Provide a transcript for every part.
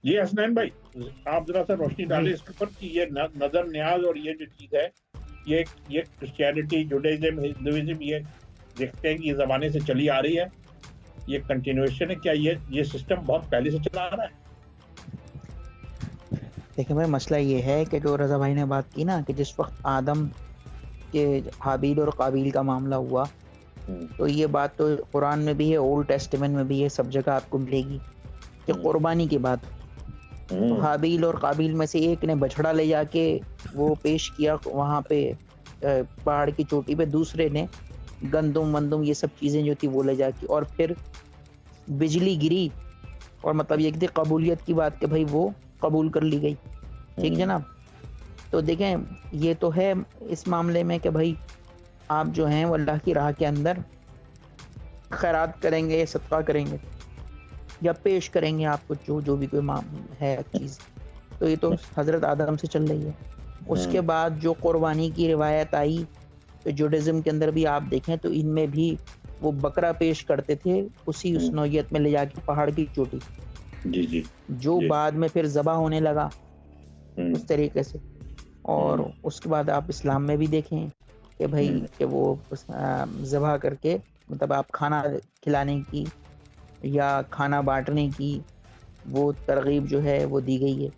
جی حسنین بھائی آپ ذرا سا روشنی ڈالیں اس کے اوپر کہ یہ نظر نیاز اور یہ جو چیز ہے یہ کرسچینٹی، جوڈائزم، ہندوازم، یہ دیکھتے ہیں کہ یہ زمانے سے چلی آ رہی ہے، یہ کنٹینویشن ہے، کیا یہ سسٹم بہت پہلے سے چلا آ رہا ہے؟ دیکھیں بھائی مسئلہ یہ ہے کہ جو رضا بھائی نے بات کی نا کہ جس وقت آدم کے حابیل اور قابیل کا معاملہ ہوا تو یہ بات تو قرآن میں بھی ہے، اولڈ ٹیسٹمنٹ میں بھی ہے، سب جگہ آپ کو ملے گی کہ قربانی کی بات تو حابیل اور قابیل میں سے ایک نے بچڑا لے جا کے وہ پیش کیا وہاں پہ پہاڑ کی چوٹی پہ، دوسرے نے گندم وندم یہ سب چیزیں جو تھی وہ لے جا کے، اور پھر بجلی گری اور مطلب یہ کہ قبولیت کی بات کہ بھائی وہ قبول کر لی گئی. ٹھیک جناب. تو دیکھیں یہ تو ہے اس معاملے میں کہ بھائی آپ جو ہیں وہ اللہ کی راہ کے اندر خیرات کریں گے، صدقہ کریں گے یا پیش کریں گے آپ کو جو بھی کوئی ہے چیز، تو یہ تو حضرت آدم سے چل رہی ہے. اس کے بعد جو قربانی کی روایت آئی تو جوڈازم کے اندر بھی آپ دیکھیں تو ان میں بھی وہ بکرا پیش کرتے تھے اسی اس نوعیت میں لے جا کے پہاڑ کی چوٹی، جو بعد میں پھر ذبح ہونے لگا اس طریقے سے. اور اس کے بعد آپ اسلام میں بھی دیکھیں کہ بھائی کہ وہ ذبح کر کے مطلب آپ کھانا کھلانے کی یا کھانا بانٹنے کی وہ ترغیب جو ہے وہ دی گئی ہے.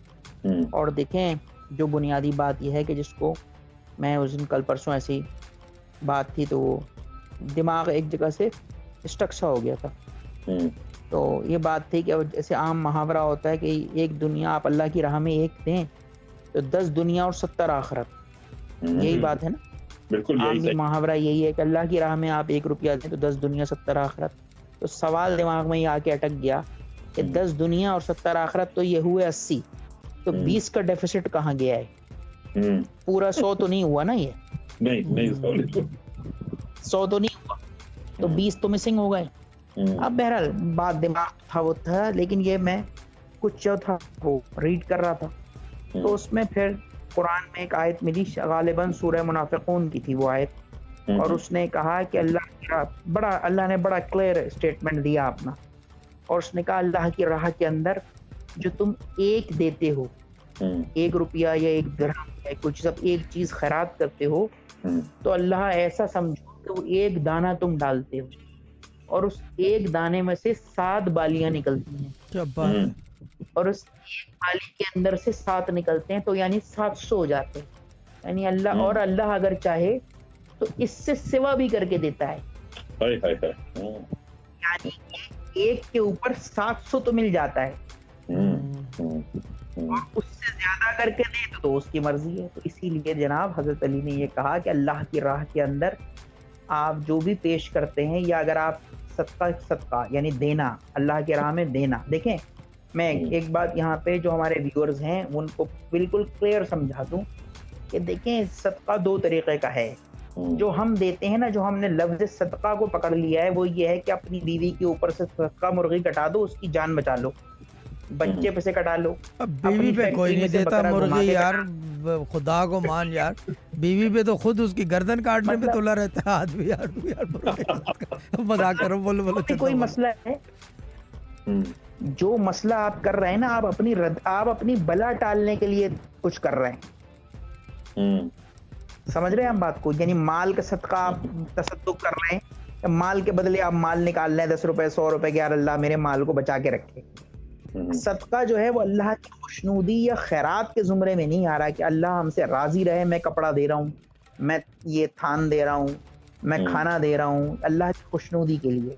اور دیکھیں جو بنیادی بات یہ ہے کہ جس کو میں اس دن کل پرسوں ایسی بات تھی تو وہ دماغ ایک جگہ سے اسٹک سا ہو گیا تھا. تو یہ بات تھی کہ جیسے عام محاورہ ہوتا ہے کہ ایک دنیا آپ اللہ کی راہ میں ایک دیں تو 10 دنیا اور 70 آخرت، یہی بات ہے نا. بالکل عام محاورہ یہی ہے کہ اللہ کی راہ میں آپ 1 روپیہ دیں تو 10 دنیا 70 آخرت. تو سوال دماغ میں یہ آ کے اٹک گیا کہ 10 دنیا اور 70 آخرت تو یہ ہوئے 80، تو 20 کا ڈیفیسٹ کہاں گیا ہے؟ پورا 100 تو نہیں ہوا نا، یہ نہیں 100 تو نہیں ہوا، تو 20 تو مسنگ ہو گئے. اب بہرحال بات دماغ تھا وہ تھا، لیکن یہ میں کچھ جو تھا وہ ریڈ کر رہا تھا تو اس میں پھر قرآن میں ایک آیت ملی، غالباً سورہ منافقون کی تھی وہ آیت، اور اس نے کہا کہ اللہ نے بڑا کلیئر اسٹیٹمنٹ دیا اپنا، اور اس نے کہا اللہ کی راہ کے اندر جو تم ایک دیتے ہو، 1 روپیہ یا 1 درہم یا کچھ سب ایک چیز خیرات کرتے ہو تو اللہ ایسا سمجھو کہ وہ 1 دانہ تم ڈالتے ہو اور اس 1 دانے میں سے 7 بالیاں نکلتی ہیں، اور اس 1 بالی کے اندر سے 7 نکلتے ہیں تو یعنی 700 ہو جاتے ہیں. یعنی اللہ اگر چاہے تو اس سے سوا بھی کر کے دیتا ہے، یعنی ایک کے اوپر 700 تو مل جاتا ہے، اور اس سے زیادہ کر کے دے تو اس کی مرضی ہے. تو اسی لیے جناب حضرت علی نے یہ کہا کہ اللہ کی راہ کے اندر آپ جو بھی پیش کرتے ہیں، یا اگر آپ صدقہ یعنی دینا، اللہ کی راہ میں دینا. دیکھیں میں ایک بات یہاں پہ جو ہمارے ویورز ہیں ان کو بالکل کلیئر سمجھا دوں کہ دیکھیں صدقہ 2 طریقے کا ہے. جو ہم دیتے ہیں نا، جو ہم نے لفظ صدقہ کو پکڑ لیا ہے وہ یہ ہے کہ اپنی بیوی کے اوپر سے صدقہ مرغی کٹا دو، اس کی جان بچا لو، بچے پہ سے کٹا لو. بیوی پہ کوئی نہیں دیتا مرغی یار، خدا کو مان یار، بیوی پہ تو خود اس کی گردن کاٹنے پہ تلا رہتا ہے آدمی. یار مذاق کرو، بولو کوئی مسئلہ ہے. جو مسئلہ آپ کر رہے ہیں نا، آپ اپنی بلا ٹالنے کے لیے کچھ کر رہے ہیں، سمجھ رہے ہیں ہم بات کو؟ یعنی مال کا صدقہ آپ تصدق کر رہے ہیں، مال کے بدلے آپ مال نکال رہے ہیں 10 روپے 100 روپے کہ یار اللہ میرے مال کو بچا کے رکھے. صدقہ جو ہے وہ اللہ کی خوشنودی یا خیرات کے زمرے میں نہیں آ رہا کہ اللہ ہم سے راضی رہے، میں کپڑا دے رہا ہوں، میں یہ تھان دے رہا ہوں، میں کھانا دے رہا ہوں اللہ کی خوشنودی کے لیے.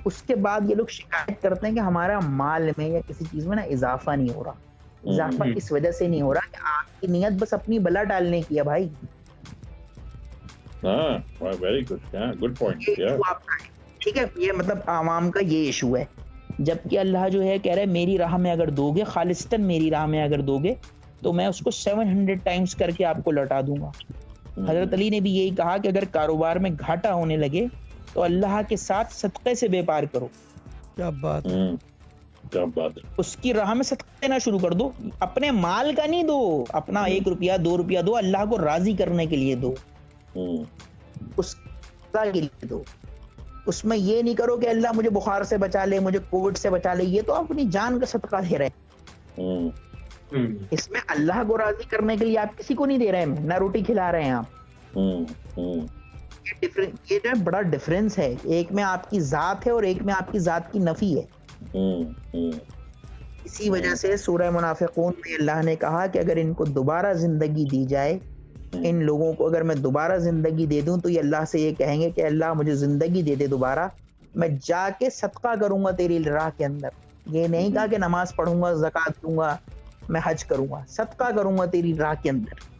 اس کے بعد یہ لوگ شکایت کرتے ہیں کہ ہمارا مال میں یا کسی چیز میں نا اضافہ نہیں ہو رہا. اضافہ اس وجہ سے نہیں ہو رہا کہ آپ کی نیت بس اپنی بلا ڈالنے کی ہے بھائی. Very good point. ٹھیک ہے، یہ مطلب عوام کا یہ ایشو ہے. جبکہ اللہ جو ہے کہہ رہے میری راہ میں اگر دو گے، خالصتاً میری راہ میں اگر دو گے تو میں اس کو 700 ٹائمز کر کے آپ کو لوٹا دوں گا. حضرت علی نے بھی یہی کہا کہ اگر کاروبار میں گھاٹا ہونے لگے تو اللہ کے ساتھ صدقے سے بیپار کرو. کیا بات اس کی راہ میں صدقہ دینا شروع کر دو. اپنے مال کا نہیں دو، اپنا 1 روپیہ 2 روپیہ دو، اللہ کو راضی کرنے کے لیے دو، اس کے لیے دو. اس میں یہ نہیں کرو کہ اللہ مجھے بخار سے بچا لے، مجھے کووڈ سے بچا لے. یہ تو اپنی جان کا صدقہ دے رہے ہیں. اس میں اللہ کو راضی کرنے کے لیے آپ کسی کو نہیں دے رہے ہیں، نہ روٹی کھلا رہے ہیں آپ. یہ جو بڑا ڈفرینس ہے، ایک میں آپ کی ذات ہے اور ایک میں آپ کی ذات کی نفی ہے. اسی وجہ سے سورہ منافقون میں اللہ نے کہا کہ اگر ان کو دوبارہ زندگی دی جائے، ان لوگوں کو اگر میں دوبارہ زندگی دے دوں تو یہ اللہ سے یہ کہیں گے کہ اللہ مجھے زندگی دے دے دوبارہ، میں جا کے صدقہ کروں گا تیری راہ کے اندر. یہ نہیں کہا کہ نماز پڑھوں گا، زکوٰۃ دوں گا، میں حج کروں گا، صدقہ کروں گا تیری راہ کے اندر.